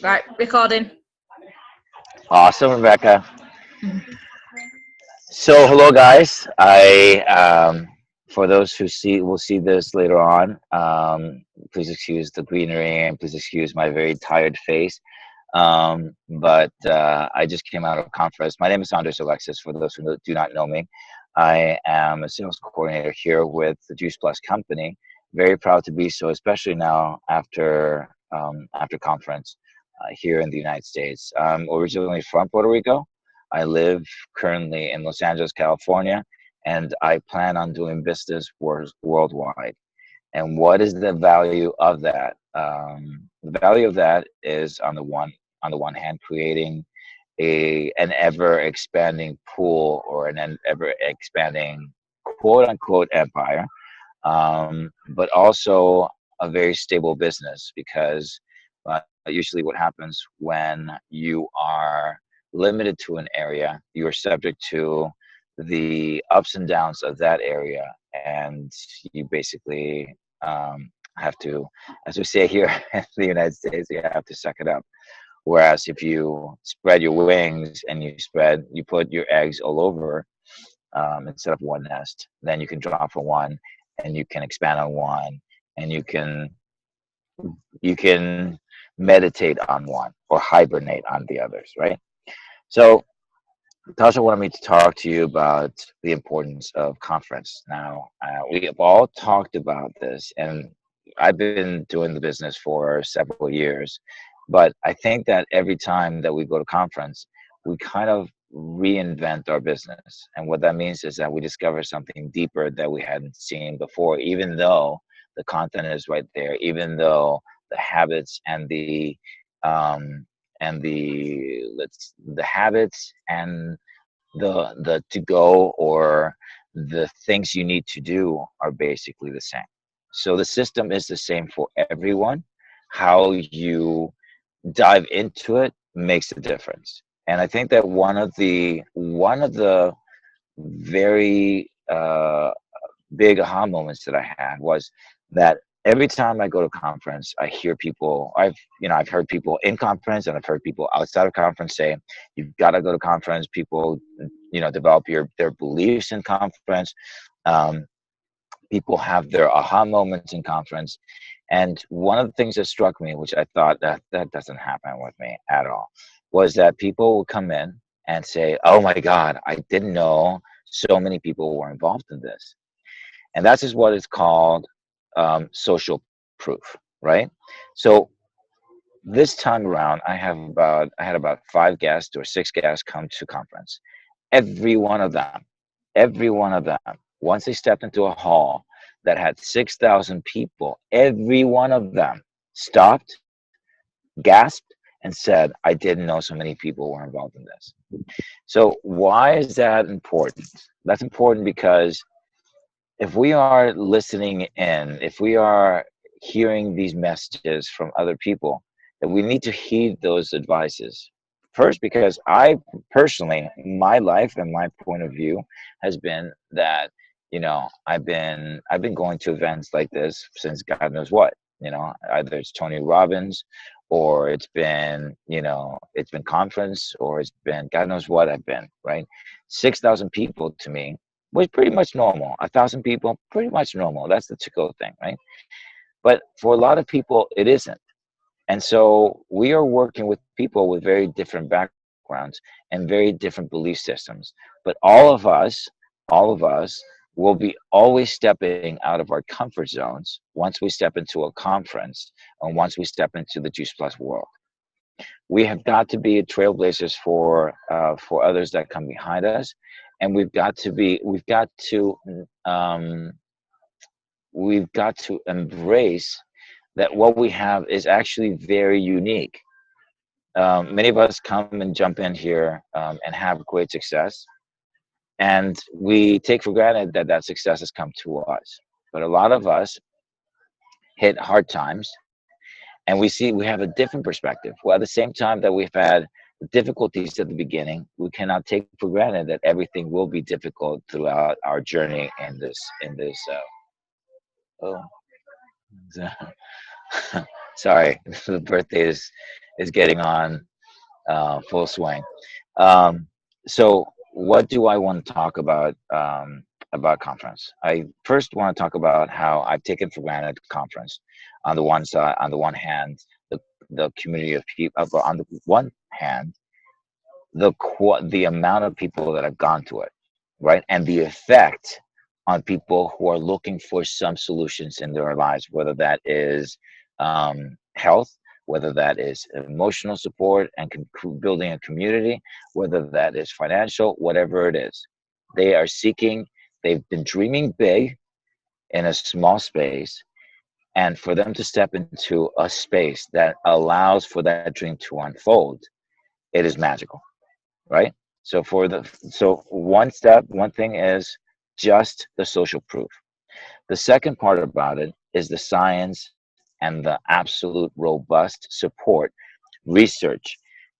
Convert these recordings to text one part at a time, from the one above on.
Right, recording. Awesome, Rebecca. Mhm. So, hello, guys. For those who will see this later on, please excuse the greenery and please excuse my very tired face. But I just came out of conference. My name is Andres Alexis. For those who do not know me, I am a sales coordinator here with the Juice Plus company. Very proud to be so, especially now after conference here in the United States. I'm originally from Puerto Rico. I live currently in Los Angeles, California, and I plan on doing business worldwide. And what is the value of that? The value of that is on the one hand, creating an ever expanding pool or an ever expanding quote unquote empire, but also a very stable business because usually what happens when you are limited to an area, you are subject to the ups and downs of that area, and you basically have to, as we say here in the United States, you have to suck it up. Whereas if you spread your wings and you put your eggs all over instead of one nest, then you can drop from one and you can expand on one and you can meditate on one or hibernate on the others, right? So Tasha wanted me to talk to you about the importance of conference. Now, we have all talked about this, and I've been doing the business for several years. But I think that every time that we go to conference, we kind of reinvent our business. And what that means is that we discover something deeper that we hadn't seen before, even though the content is right there, even though the habits and the habits and the to go or the things you need to do are basically the same. So the system is the same for everyone. How you dive into it makes a difference. And I think that one of the very big aha moments that I had was that every time I go to conference, I hear people. I've heard people in conference and I've heard people outside of conference say, "You've got to go to conference." People, develop their beliefs in conference. Um, People have their aha moments in conference, and one of the things that struck me, which I thought that doesn't happen with me at all, was that people would come in and say, "Oh my God, I didn't know so many people were involved in this." And that's just what is called social proof, right? So this time around, I had about 5 guests or 6 guests come to conference. Every one of them, once they stepped into a hall that had 6,000 people, every one of them stopped, gasped, and said, "I didn't know so many people were involved in this." So why is that important? That's important because if we are listening in, if we are hearing these messages from other people, that we need to heed those advices. First, because I personally, my life and my point of view has been that, I've been going to events like this since God knows what. Either it's Tony Robbins, or it's been conference, or it's been God knows what I've been, right? 6,000 people to me was pretty much normal. 1,000 people, pretty much normal. That's the to-go thing, right? But for a lot of people, it isn't. And so we are working with people with very different backgrounds and very different belief systems. But all of us will be always stepping out of our comfort zones once we step into a conference and once we step into the Juice Plus world. We have got to be trailblazers for others that come behind us, and um, we've got to embrace that what we have is actually very unique. Many of us come and jump in here and have great success, and we take for granted that that success has come to us. But a lot of us hit hard times, and we have a different perspective. Well, at the same time that we've had difficulties at the beginning, we cannot take for granted that everything will be difficult throughout our journey oh, sorry, the birthday is getting on full swing. Um, so, what do I want to talk about conference? I first want to talk about how I've taken for granted conference. On the one side, on the one hand, the community of people. On the one hand, the amount of people that have gone to it, right, and the effect on people who are looking for some solutions in their lives, whether that is health, whether that is emotional support and building a community, whether that is financial, whatever it is, they are seeking. They've been dreaming big in a small space, and for them to step into a space that allows for that dream to unfold, it is magical, right? So one thing is just the social proof. The second part about it is the science and the absolute robust support, research,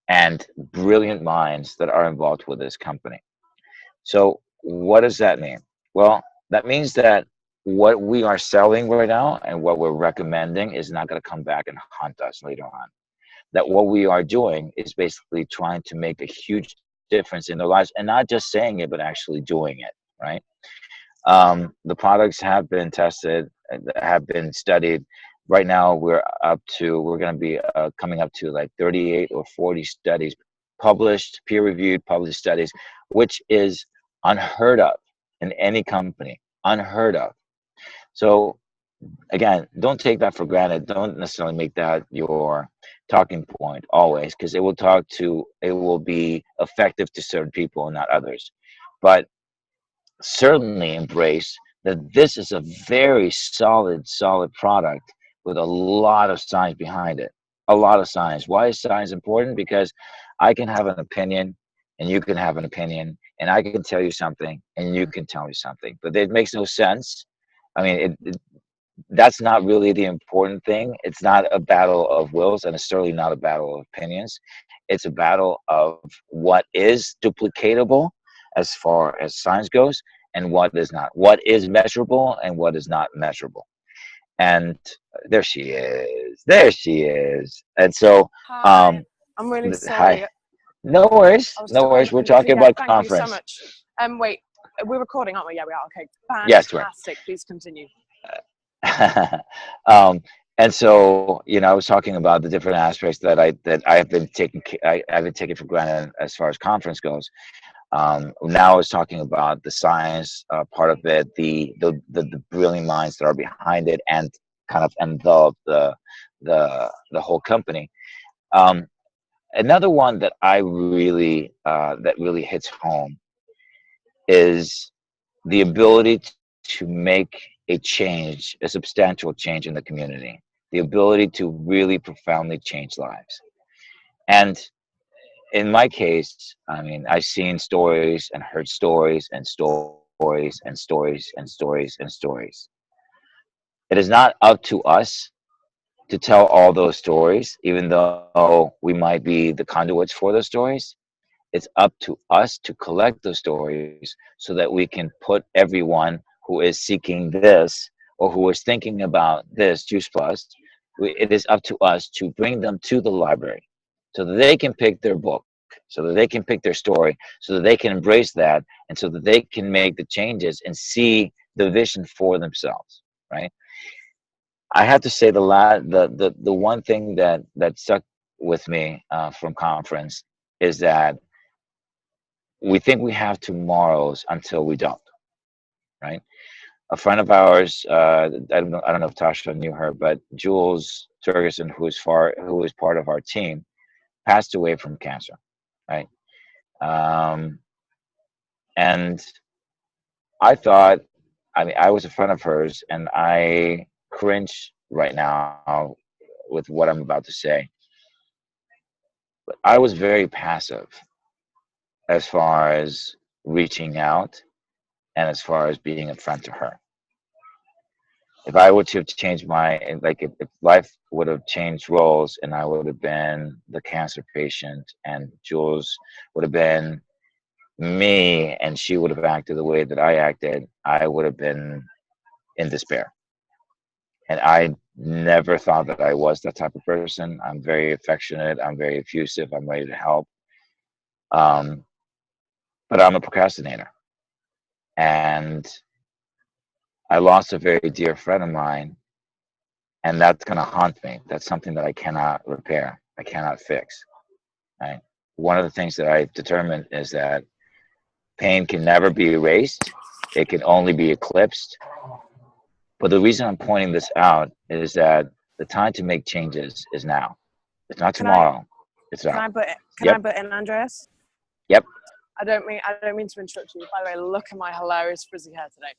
and brilliant minds that are involved with this company. So what does that mean? Well, that means that what we are selling right now and what we're recommending is not going to come back and haunt us later on. That what we are doing is basically trying to make a huge difference in their lives, and not just saying it, but actually doing it, right? The products have been tested, have been studied. Right now, we're going to be coming up to like 38 or 40 studies published, peer-reviewed, published studies, which is unheard of in any company, unheard of. So again, don't take that for granted. Don't necessarily make that your talking point always, because it will be effective to certain people and not others. But certainly embrace that this is a very solid product with a lot of science behind it. A lot of science. Why is science important? Because I can have an opinion and you can have an opinion, and I can tell you something and you can tell me something, but it makes no sense. I mean, that's not really the important thing. It's not a battle of wills, and it's certainly not a battle of opinions. It's a battle of what is duplicatable as far as science goes, and what is not. What is measurable and what is not measurable. And there she is. There she is. And so, Hi, I'm really hi. sorry. No worries. I was No still worries. We're opening the talking PDF. about Thank you so conference. much. Wait, we're recording, aren't we? Yeah, we are. Okay, Yes, we're. fantastic. Please continue. um, and so, I was talking about the different aspects that I've been I've been taking for granted as far as conference goes. Now I was talking about the science part of it, the brilliant minds that are behind it, and the whole company. Um, Another one that really hits home is the ability to make a change, a substantial change in the community, the ability to really profoundly change lives. And in my case, I mean, I've seen stories and heard stories and stories and stories and stories and stories. It is not up to us to tell all those stories, even though we might be the conduits for those stories. It's up to us to collect those stories so that we can put everyone who is seeking this or who is thinking about this Juice Plus. It is up to us to bring them to the library so that they can pick their book, so that they can pick their story, so that they can embrace that, and so that they can make the changes and see the vision for themselves. Right. I have to say the one thing that stuck with me from conference is that we think we have tomorrows until we don't, right? A friend of ours, I don't know if Tasha knew her, but Jules Ferguson, who is part of our team, passed away from cancer, right? Um, and I thought, I mean, I was a friend of hers, and I cringe right now with what I'm about to say. But I was very passive as far as reaching out and as far as being a friend to her. If I were to have changed if life would have changed roles and I would have been the cancer patient and Jules would have been me and she would have acted the way that I acted, I would have been in despair. And I Never thought that I was that type of person. I'm very affectionate. I'm very effusive. I'm ready to help. Um, but I'm a procrastinator. And I lost a very dear friend of mine, and that's going to haunt me. That's something that I cannot repair. I cannot fix. Right? One of the things that I've determined is that pain can never be erased. It can only be eclipsed. But the reason I'm pointing this out is that the time to make changes is now. It's not Can I tomorrow. It's can now. I put it, can Yep. I put in, Andreas? Yep. I don't mean to interrupt you. By the way, look at my hilarious frizzy hair today.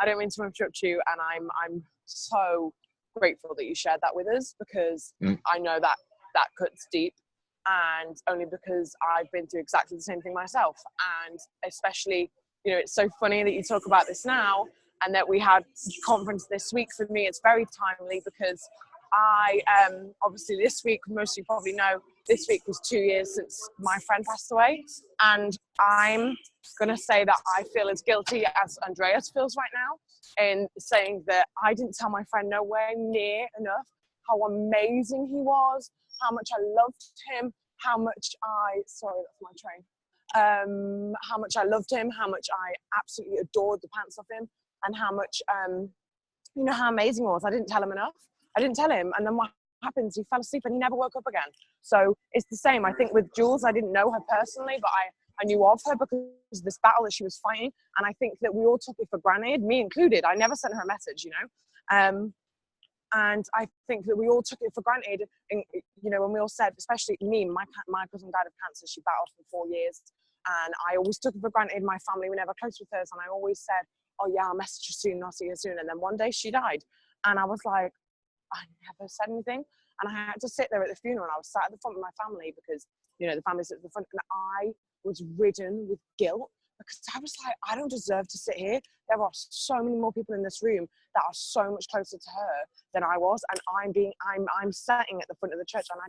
I don't mean to interrupt you, and I'm so grateful that you shared that with us, because I know that cuts deep, and only because I've been through exactly the same thing myself. And especially, you know, it's so funny that you talk about this now, and that we had conference this week. For me, it's very timely, because I obviously this week, most of you probably know, this week was 2 years since my friend passed away, and I'm gonna say that I feel as guilty as Andreas feels right now, in saying that I didn't tell my friend nowhere near enough how amazing he was, how much I loved him, how much sorry, that's my train. How much I loved him, how much I absolutely adored the pants off him, and how much you know, how amazing he was. I didn't tell him enough. I didn't tell him, and then what happens? He fell asleep and he never woke up again. So it's the same. I think with Jules, I didn't know her personally, but I knew of her because of this battle that she was fighting. And I think that we all took it for granted, me included. I never sent her a message, you know. And I think that we all took it for granted. And, you know, when we all said, especially me, my cousin died of cancer. She battled for 4 years. And I always took it for granted. My family were never close with hers. And I always said, oh yeah, I'll message you soon. I'll see you soon. And then one day she died. And I was like, I never said anything. And I had to sit there at the funeral, and I was sat at the front with my family, because, you know, the family's at the front, and I was ridden with guilt, because I was like, I don't deserve to sit here. There are so many more people in this room that are so much closer to her than I was, and I'm sitting at the front of the church, and I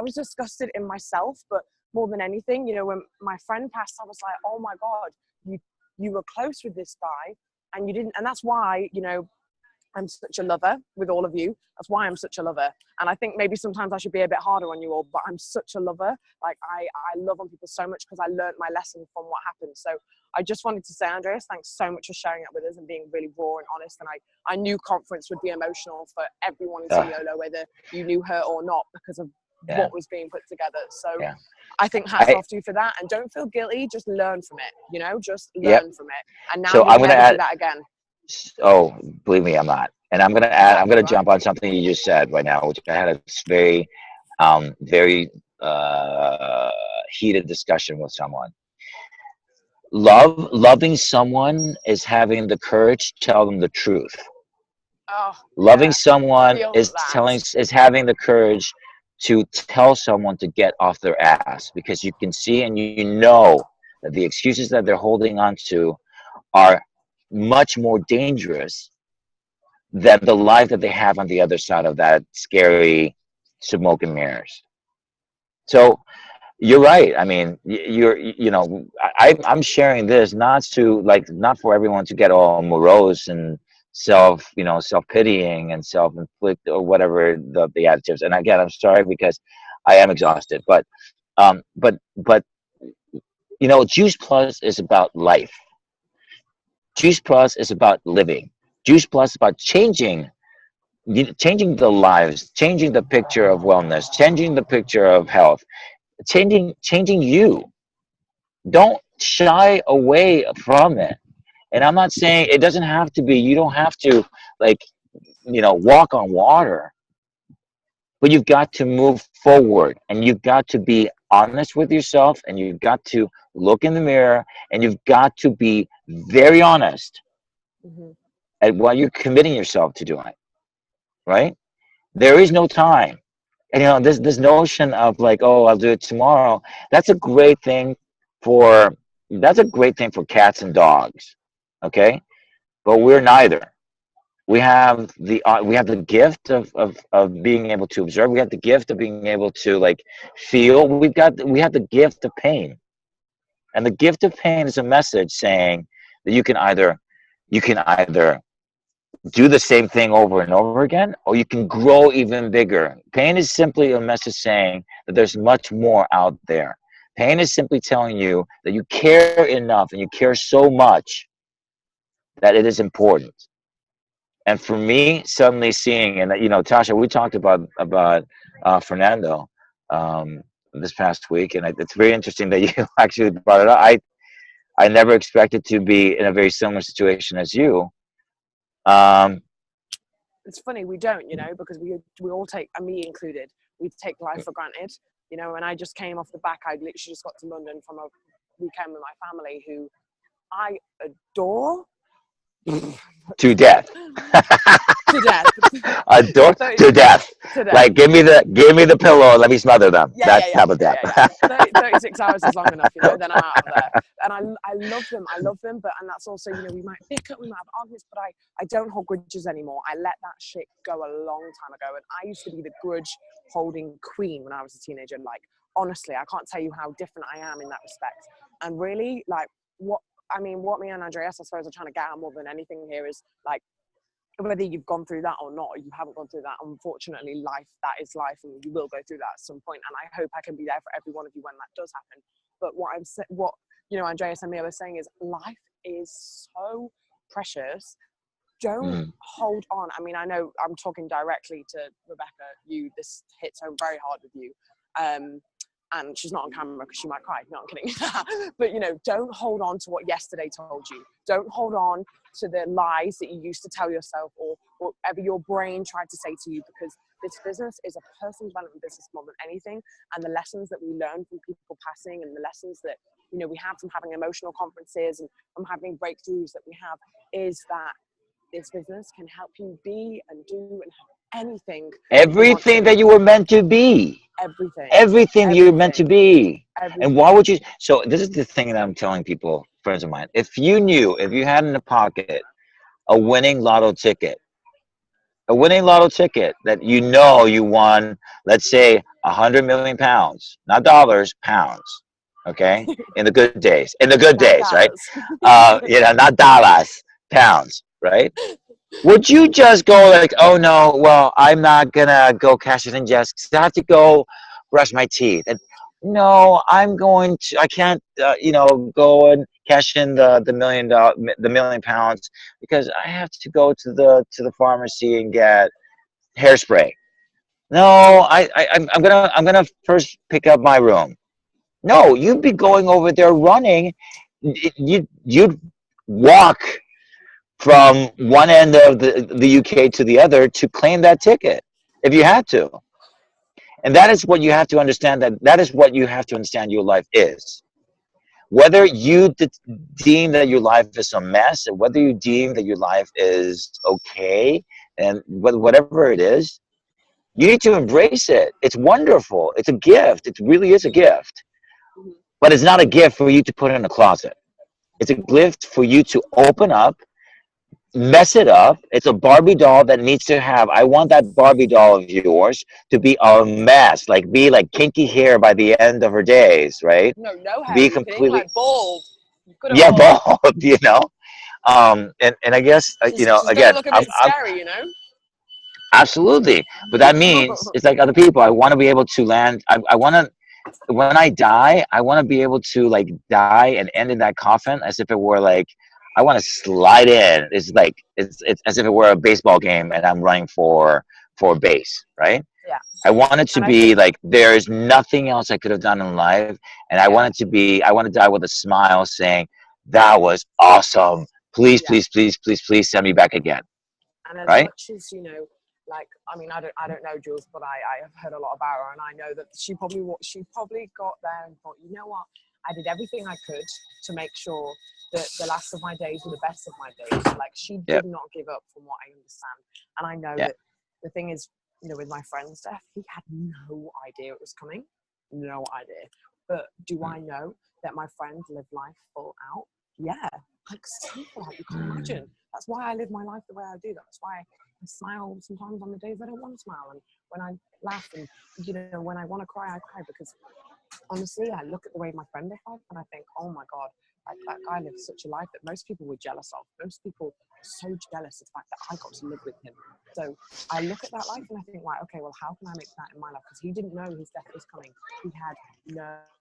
was disgusted in myself. But more than anything, you know, when my friend passed, I was like, oh my God, you were close with this guy, and you didn't. And that's why, you know, I'm such a lover with all of you. That's why I'm such a lover. And I think maybe sometimes I should be a bit harder on you all, but I'm such a lover. Like I love on people so much, because I learned my lesson from what happened. So I just wanted to say, Andreas, thanks so much for sharing it with us and being really raw and honest. And I knew conference would be emotional for everyone in Seniolo, whether you knew her or not, because of what was being put together. So I think hats off to you for that. And don't feel guilty, just learn from it, you know, just learn from it. And now So you'll never do that again. Oh, believe me, I'm not. And I'm going to add, I'm going to jump on something you just said right now, which I had a very, very heated discussion with someone. Loving someone is having the courage to tell them the truth. Oh, Loving someone is having the courage to tell someone to get off their ass, because you can see and you know that the excuses that they're holding on to are much more dangerous than the life that they have on the other side of that scary smoke and mirrors. So you're right. I mean, you know, I'm sharing this not for everyone to get all morose and self-pitying and self-inflict or whatever the adjectives. And again, I'm sorry, because I am exhausted, but you know, Juice Plus is about life. Juice Plus is about living. Juice Plus is about changing the lives, changing the picture of wellness, changing the picture of health, changing you. Don't shy away from it. And I'm not saying it doesn't have to be, you don't have to walk on water, but you've got to move forward, and you've got to be honest with yourself, and you've got to look in the mirror, and you've got to be very honest at what you're committing yourself to doing, right? There is no time. And you know, this notion of like, oh, I'll do it tomorrow, that's a great thing for cats and dogs, okay? But we're neither. We have the gift of being able to observe. We have the gift of being able to like feel. We have the gift of pain, and the gift of pain is a message saying that you can either do the same thing over and over again, or you can grow even bigger. Pain is simply a message saying that there's much more out there. Pain is simply telling you that you care enough and you care so much that it is important. And for me, suddenly seeing, and Tasha, we talked about Fernando this past week, and it's very interesting that you actually brought it up. I never expected to be in a very similar situation as you. Um, It's funny, we don't, because we all take, and me included, we take life for granted. When I just came off the back, I literally just got to London from a weekend with my family who I adore. to death. To death. Adore to death. To death. Like give me the pillow, let me smother them. Yeah, that type of death. 36 hours is long enough, then I'm out of there. And I love them, but, and that's also, we might bicker, we might have arguments, but I don't hold grudges anymore. I let that shit go a long time ago. And I used to be the grudge holding queen when I was a teenager. Like, honestly, I can't tell you how different I am in that respect. And really, like, what me and Andreas, I suppose, are trying to get out more than anything here is, like, whether you've gone through that or not, or you haven't gone through that, unfortunately, that is life, and you will go through that at some point. And I hope I can be there for every one of you when that does happen. But what Andreas and Mia were saying is, life is so precious. Don't hold on. I mean, I know I'm talking directly to Rebecca. This hits home very hard with you. And she's not on camera because she might cry. No, I'm kidding. But, don't hold on to what yesterday told you. Don't hold on to the lies that you used to tell yourself or whatever your brain tried to say to you, because this business is a personal development business more than anything. And the lessons that we learn from people passing, and the lessons that, we have from having emotional conferences and from having breakthroughs that we have, is that this business can help you be and do and have everything that you were meant to be. Everything you're meant to be. Everything. And why would you? So this is the thing that I'm telling people, friends of mine. If you had in the pocket a winning lotto ticket that you won, let's say 100 million pounds, not dollars, pounds. Okay, in the good days, right? Not dollars, pounds, right? Would you just go like, oh no, well, I'm not gonna go cash it in just 'cause I have to go brush my teeth? And no, I can't, go and cash in the million pounds because I have to go to the pharmacy and get hairspray. No, I'm gonna first pick up my room. No, you'd be going over there running. You'd walk from one end of the UK to the other to claim that ticket if you had to. And that is what you have to understand, that is what you have to understand your life is. Whether you deem that your life is a mess, or whether you deem that your life is okay, and whatever it is, you need to embrace it. It's wonderful. It's a gift. It really is a gift. But it's not a gift for you to put in a closet. It's a gift for you to open up, mess it up. It's a Barbie doll that needs to have, I want that Barbie doll of yours to be a mess, be like kinky hair by the end of her days, right? No hair. Be completely like bald. bald. And I guess she's again, gonna look a bit scary, Absolutely. But that means it's like other people. I want to be able to land. I want to, when I die, I want to be able to die and end in that coffin as if it were I want to slide in. It's as if it were a baseball game and I'm running for base, right? Yeah. I want it to be there is nothing else I could have done in life, and I want to die with a smile, saying that was awesome. Please, please, please, please, please send me back again. And as right? much as I don't know Jules, but I have heard a lot about her, and I know that she probably got there and thought, you know what, I did everything I could to make sure that the last of my days were the best of my days. She did not give up, from what I understand. And I know that the thing is, with my friend's death, he had no idea it was coming, no idea. But do I know that my friend lived life full out? Yeah, simple, you can't imagine. That's why I live my life the way I do. That's why I smile sometimes on the days I don't want to smile, and when I laugh, and when I want to cry, I cry, because honestly, I look at the way my friend lived life and I think, oh my God, that guy lived such a life that most people were jealous of. Most people so jealous of the fact that I got to live with him. So I look at that life and I think, right, okay, well, how can I make that in my life? Because he didn't know his death was coming. He had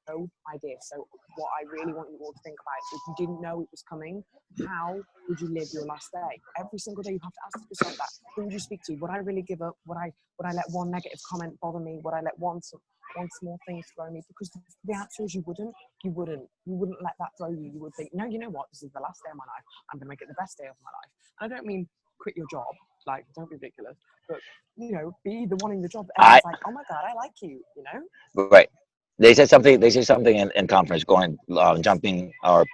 no idea. So what I really want you all to think about is, if you didn't know it was coming, how would you live your last day? Every single day you have to ask yourself that. Who would you speak to? Would I really give up? Would I let one negative comment bother me? Would I let one small thing throw me? Because the answer is you wouldn't let that throw you. You would think, no, you know what, this is the last day of my life, I'm gonna make it the best day of my life. And I don't mean quit your job, like, don't be ridiculous, but be the one in the job that everyone's like, oh my god, I like you, Right. They said something in conference, jumping or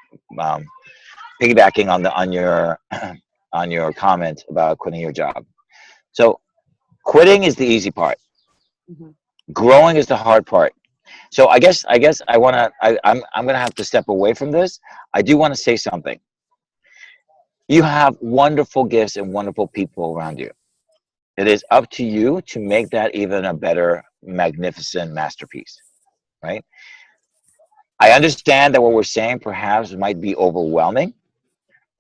piggybacking on your comment about quitting your job. So quitting is the easy part. Mm-hmm. Growing is the hard part. So I guess I'm gonna have to step away from this. I do want to say something. You have wonderful gifts and wonderful people around you. It is up to you to make that even a better, magnificent masterpiece, right? I understand that what we're saying perhaps might be overwhelming.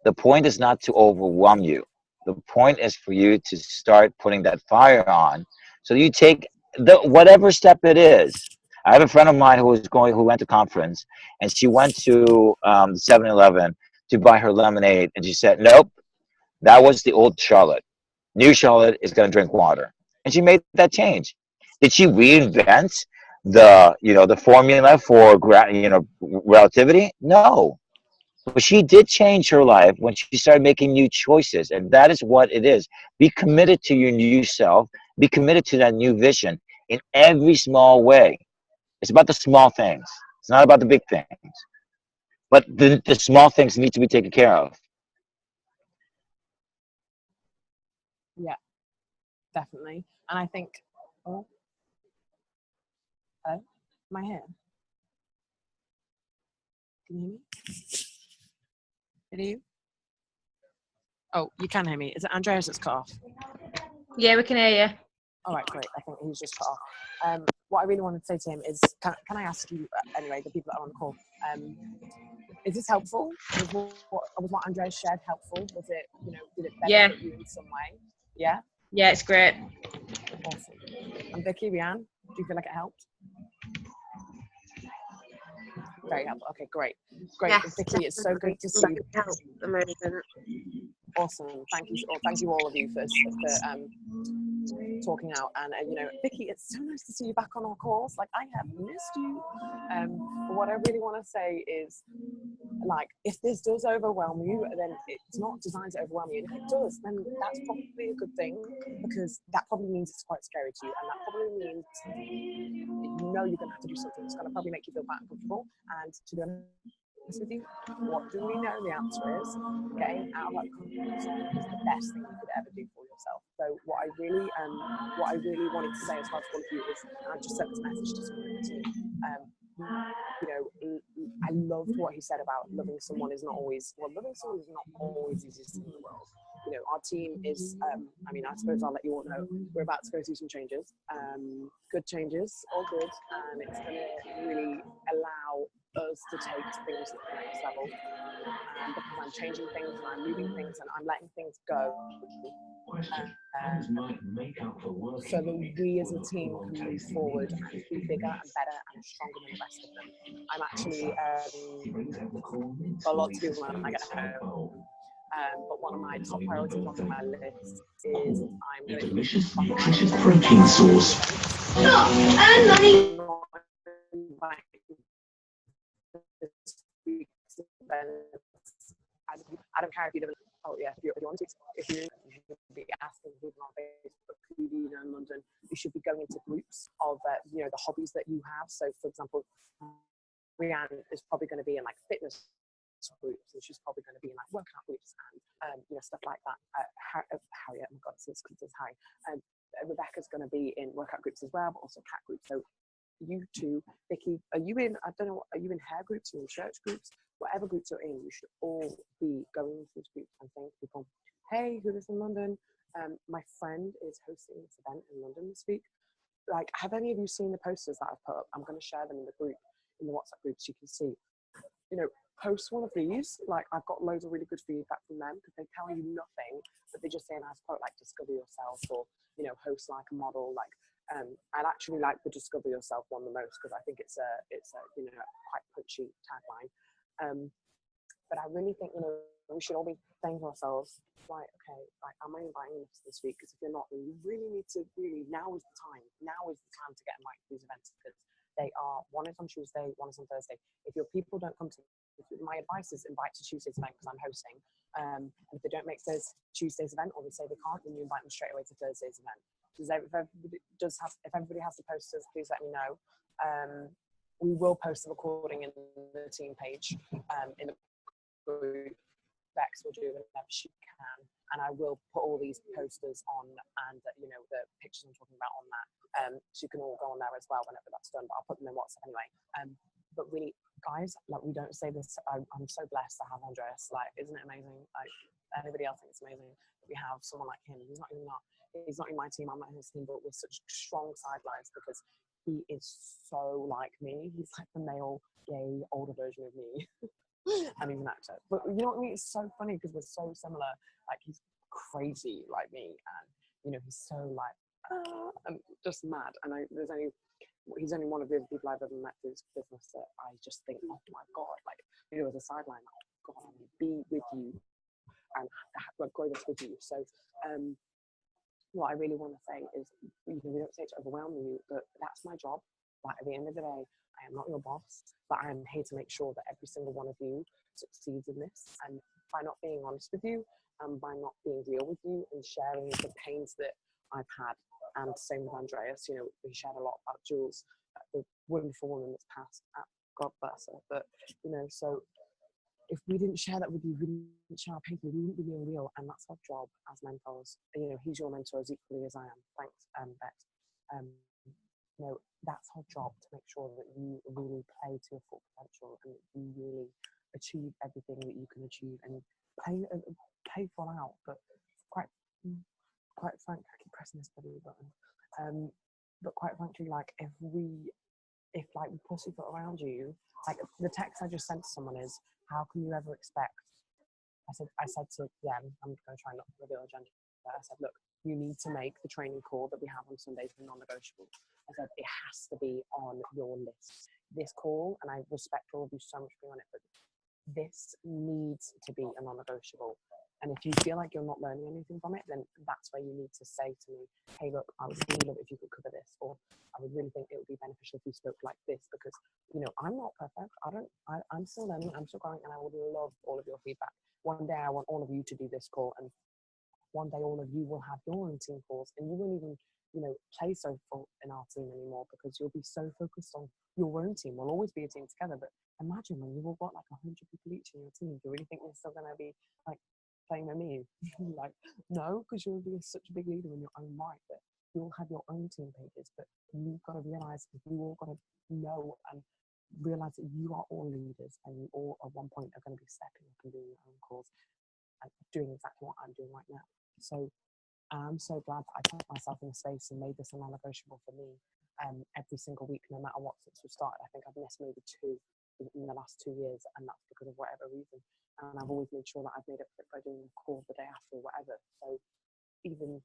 The point is not to overwhelm you. The point is for you to start putting that fire on. So you take whatever step it is. I have a friend of mine who went to conference, and she went to 7-Eleven to buy her lemonade, and she said, "Nope, that was the old Charlotte. New Charlotte is going to drink water," and she made that change. Did she reinvent the formula for relativity? No, but she did change her life when she started making new choices, and that is what it is. Be committed to your new self. Be committed to that new vision in every small way. It's about the small things. It's not about the big things. But the small things need to be taken care of. Yeah, definitely. And I think, oh, hello, am I here? Can you hear me? Can you? Oh, you can hear me. Is it Andreas that's cut off? Yeah, we can hear you. All right, great. I think he's just cut off. What I really wanted to say to him is, can I ask you, anyway, the people that are on the call, is this helpful? Was what Andreas shared helpful? Was it, did it benefit you in some way? Yeah? Yeah, it's great. Awesome. And Vicky, Rianne, do you feel like it helped? Very helpful. Okay, great. Yes, Vicky, it's so good to see you. Amazing. Awesome. Thank you all of you for talking out. And Vicky, it's so nice to see you back on our calls. Like, I have missed you. But what I really want to say is, like, if this does overwhelm you, then it's not designed to overwhelm you. And if it does, then that's probably a good thing, because that probably means it's quite scary to you, and that probably means you're going to have to do something that's going to probably make you feel quite uncomfortable. And to be honest with you, what do we know? The answer is getting out of that comfort zone is the best thing you could ever do for yourself. So what I really wanted to say as well to all of you is, and I just sent this message to someone in the team. I loved what he said about loving someone is not always the easiest thing in the world. Our team is, I suppose I'll let you all know, we're about to go through some changes, good changes, all good, and it's going to really allow us to take things to the next level, because I'm changing things and I'm moving things and I'm letting things go, so that we as a team can move forward and be bigger and better and stronger than the rest of them. I'm actually got a lot to do when I get home. But one of my top priorities on my list is I'm going to delicious, nutritious protein source. I don't care if you live in, if you want to, if you should be asking people on Facebook who do you know in London, you should be going into groups of the hobbies that you have. So for example, Rianne is probably going to be in like fitness groups, and she's probably going to be in like workout groups and stuff like that. Harriet, oh my god, since Harry, Rebecca's going to be in workout groups as well, but also cat groups. So you too, Vicky, are you in hair groups, are you in church groups? Whatever groups you're in, you should all be going into these groups and saying to people, hey, who lives in London? My friend is hosting this event in London this week. Like, have any of you seen the posters that I've put up? I'm going to share them in the group, in the WhatsApp group, so you can see. post one of these. Like, I've got loads of really good feedback from them because they tell you nothing, but they just say a nice quote like "discover yourself" or "host like a model." Like, I'd actually like the "discover yourself" one the most because I think it's a quite punchy tagline. But I really think we should all be saying to ourselves, like, okay, like, am I inviting enough this week? Because if you're not, then you really need to now is the time. Now is the time to get invited to these events because they are, one is on Tuesday, one is on Thursday. If your people don't come to, my advice is invite to Tuesday's event because I'm hosting. And if they don't make Tuesday's event or they say they can't, then you invite them straight away to Thursday's event. Because if everybody has the posters, please let me know. We will post the recording in the team page in the group. Bex will do whenever she can, and I will put all these posters on and the pictures I'm talking about on that, so you can all go on there as well whenever that's done. But I'll put them in WhatsApp anyway. But really, guys, like, we don't say this. I'm so blessed to have Andreas. Like, isn't it amazing? Like, anybody else thinks it's amazing that we have someone like him. He's not in my team. I'm not in his team, but with such strong sidelines because he is so like me. He's like the male, gay, older version of me. And he's an actor. But you know what I mean? It's so funny because we're so similar. Like, he's crazy like me, and he's so like and just mad. And he's only one of the people I've ever met through this business that I just think, oh my god, like, as a sideline, oh god, I want to be with you and like, grow this with you. So what I really want to say is, we don't say it to overwhelm you, but that's my job. Like, at the end of the day, I am not your boss, but I am here to make sure that every single one of you succeeds in this. And by not being honest with you, and by not being real with you and sharing the pains that I've had, and same with Andreas, we shared a lot about Jules, the wonderful woman that's passed, God bless her. But, so if we didn't share that with you, we didn't share our pain, we wouldn't be real. And that's our job as mentors. He's your mentor as equally as I am. Thanks, Bex. That's our job, to make sure that you really play to your full potential and that you really achieve everything that you can achieve and play full out. But quite frankly, I keep pressing this bloody button. But quite frankly, like, if we pussyfoot around you, like the text I just sent to someone is, how can you ever expect? I said to them, I'm going to try not to reveal a gender. I said, look, you need to make the training call that we have on Sundays non-negotiable. I said, it has to be on your list. This call, and I respect all of you so much for being on it, but this needs to be a non-negotiable. And if you feel like you're not learning anything from it, then that's where you need to say to me, hey, look, I would really love if you could cover this, or I would really think it would be beneficial if you spoke like this, because, I'm not perfect. I'm still learning, I'm still growing, and I would love all of your feedback. One day I want all of you to do this call, and one day all of you will have your own team calls, and you won't even, play so full in our team anymore because you'll be so focused on your own team. We'll always be a team together, but imagine when you've all got like 100 people each in your team. Do you really think you're still going to be like playing with me? Like, no, because you'll be such a big leader in your own right that you'll have your own team pages, but you've got to realize, you all got to know and realize that you are all leaders, and you all at one point are going to be stepping up and doing your own calls and doing exactly what I'm doing right now. So I'm so glad that I put myself in a space and made this a non-negotiable for me every single week, no matter what, since we started. I think I've missed maybe 2 in the last 2 years, and that's because of whatever reason. And I've always made sure that I've made up for it by doing a call the day after or whatever. So even,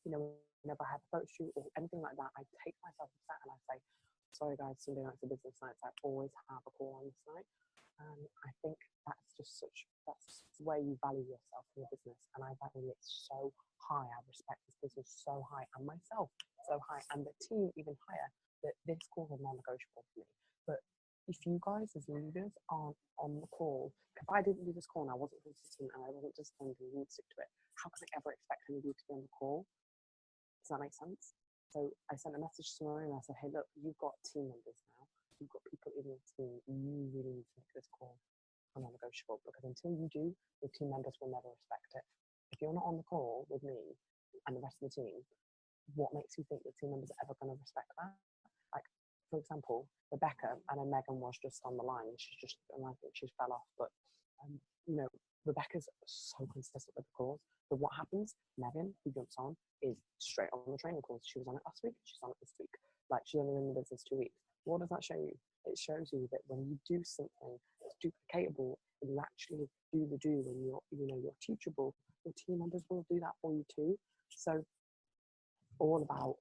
whenever I have a photo shoot or anything like that, I take myself aside and I say, sorry guys, Sunday night's a business night, so I always have a call on this night. And I think that's where you value yourself in your business, and I value it so high. I respect this business so high, and myself so high, and the team even higher, that this call is non-negotiable for me. But if you guys as leaders aren't on the call, if I didn't do this call and I wasn't consistent and I wasn't disciplined and didn't stick to it, how can I ever expect any of you to be on the call? Does that make sense? So I sent a message to Maria and I said, hey, look, you've got team members now. You've got people in your team. You really need to make this call non-negotiable, because until you do, your team members will never respect it. If you're not on the call with me and the rest of the team, what makes you think the team members are ever going to respect that? Like, for example, Rebecca, I know Megan was just on the line, and I think she fell off, but Rebecca's so consistent with the calls. So what happens? Megan, who jumps on, is straight on the training calls. She was on it last week, she's on it this week. Like, she's only been in the business 2 weeks. What does that show you? It shows you that when you do something to duplicatable and you actually do the do and you're teachable, your team members will do that for you too. So all about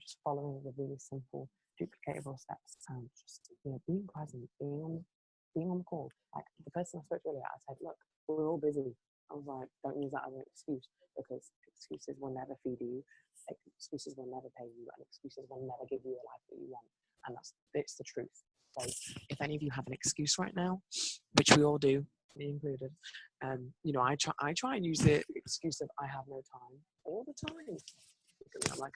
just following the really simple duplicatable steps and just being present, being on the call. Like the person I spoke to earlier, I said, look, we're all busy. I was like, don't use that as an excuse, because excuses will never feed you, excuses will never pay you, and excuses will never give you the life that you want. And it's the truth. So if any of you have an excuse right now, which we all do, me included, I try and use the excuse of I have no time all the time. Look at me, I'm like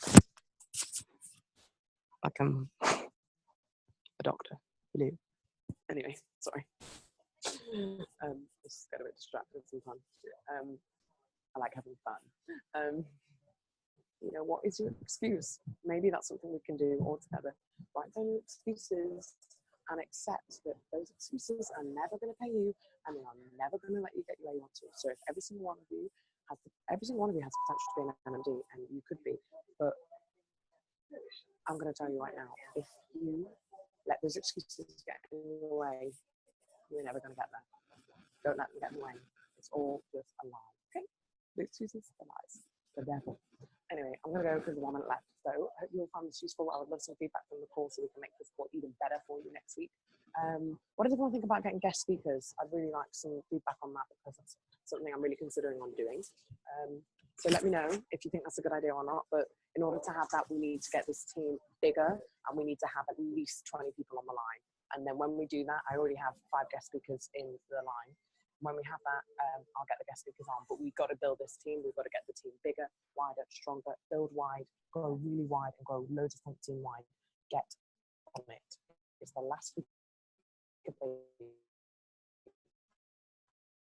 I'm a doctor. Hello. Anyway, sorry. Just get a bit distracted sometimes. I like having fun. What is your excuse? Maybe that's something we can do all together. Write down your excuses and accept that those excuses are never going to pay you and they are never going to let you get where you want to. So if every single one of you has potential to be an NMD, and you could be, but I'm going to tell you right now, if you let those excuses get in the way, you're never going to get there. Don't let them get in the way. It's all just a lie. Okay? The excuses are lies. The devil. Anyway, I'm going to go because there's 1 minute left. So I hope you'll find this useful. I would love some feedback from the call so we can make this call even better for you next week. What does everyone think about getting guest speakers? I'd really like some feedback on that because that's something I'm really considering on doing. So let me know if you think that's a good idea or not. But in order to have that, we need to get this team bigger and we need to have at least 20 people on the line. And then when we do that, I already have 5 guest speakers in the line. When we have that, I'll get the guest speakers on. But we've got to build this team. We've got to get the team bigger, wider, stronger, build wide, grow really wide, and grow loads of things in wide. Get on it. It's the last week of the